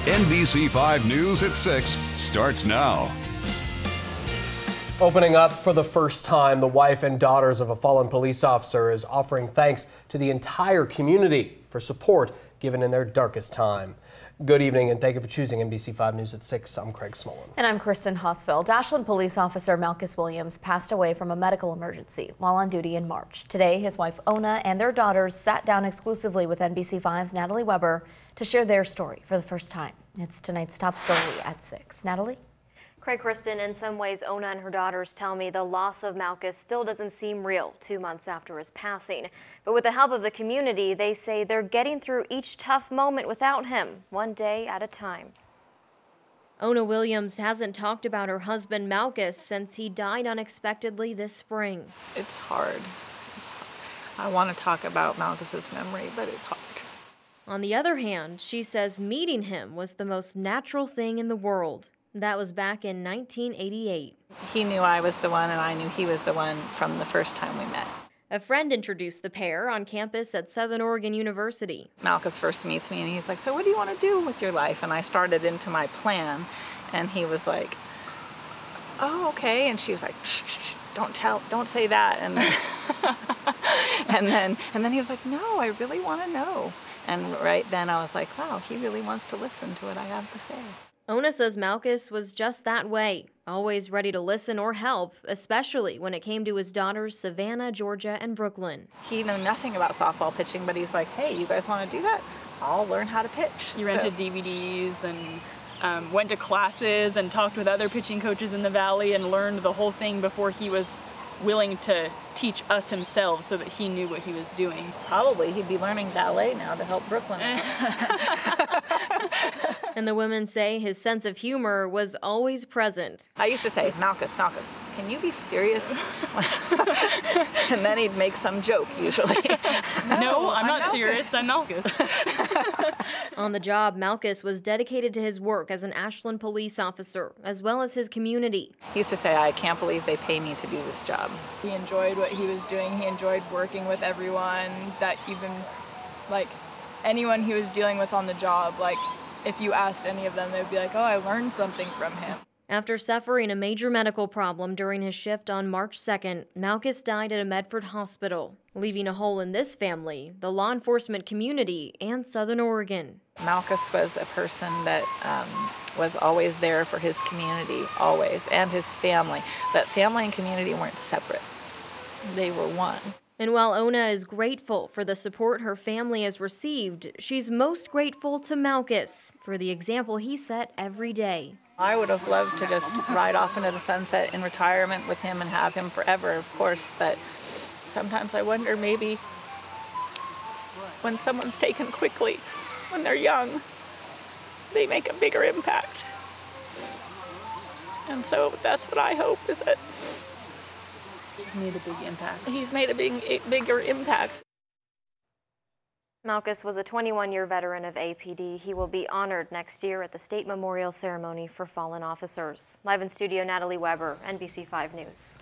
NBC5 News at 6 starts now. Opening up for the first time, the wife and daughters of a fallen police officer is offering thanks to the entire community for support given in their darkest time. Good evening and thank you for choosing NBC5 News at 6. I'm Craig Smolin. And I'm Kristen Hosfeld. Ashland police officer Malcus Williams passed away from a medical emergency while on duty in March. Today, his wife Ona and their daughters sat down exclusively with NBC5's Natalie Weber to share their story for the first time. It's tonight's top story at 6. Natalie? Craig, Kristen, in some ways, Ona and her daughters tell me the loss of Malcus still doesn't seem real 2 months after his passing. But with the help of the community, they say they're getting through each tough moment without him, one day at a time. Ona Williams hasn't talked about her husband Malcus since he died unexpectedly this spring. It's hard. I want to talk about Malcus's memory, but it's hard. On the other hand, she says meeting him was the most natural thing in the world. That was back in 1988. He knew I was the one, and I knew he was the one from the first time we met. A friend introduced the pair on campus at Southern Oregon University. Malcus first meets me, and he's like, "So what do you want to do with your life?" And I started into my plan, and he was like, "Oh, okay." And she was like, "Shh, shh, don't say that." And and then he was like, "No, I really want to know." And right then I was like, wow, he really wants to listen to what I have to say. Ona says Malcus was just that way, always ready to listen or help, especially when it came to his daughters Savannah, Georgia, and Brooklyn. He knew nothing about softball pitching, but he's like, "Hey, you guys want to do that? I'll learn how to pitch." He rented DVDs and went to classes and talked with other pitching coaches in the Valley and learned the whole thing before he was willing to teach us himself so that he knew what he was doing. Probably he'd be learning ballet now to help Brooklyn out. And the women say his sense of humor was always present. I used to say, Malcus, can you be serious?" And then he'd make some joke, usually. No, I'm not serious, I'm Malcus. On the job, Malcus was dedicated to his work as an Ashland police officer, as well as his community. He used to say, "I can't believe they pay me to do this job." He enjoyed what he was doing. He enjoyed working with everyone, that even, like, anyone he was dealing with on the job, like, if you asked any of them, they'd be like, "Oh, I learned something from him." After suffering a major medical problem during his shift on March 2nd, Malcus died at a Medford hospital, leaving a hole in this family, the law enforcement community, and Southern Oregon. Malcus was a person that was always there for his community, always, and his family. But family and community weren't separate. They were one. And while Ona is grateful for the support her family has received, she's most grateful to Malcus for the example he set every day. I would have loved to just ride off into the sunset in retirement with him and have him forever, of course, but sometimes I wonder maybe when someone's taken quickly, when they're young, they make a bigger impact. And so that's what I hope, is that He's made a big impact. He's made a bigger impact. Malcus was a 21-year veteran of APD. He will be honored next year at the State Memorial Ceremony for Fallen Officers. Live in studio, Natalie Weber, NBC5 News.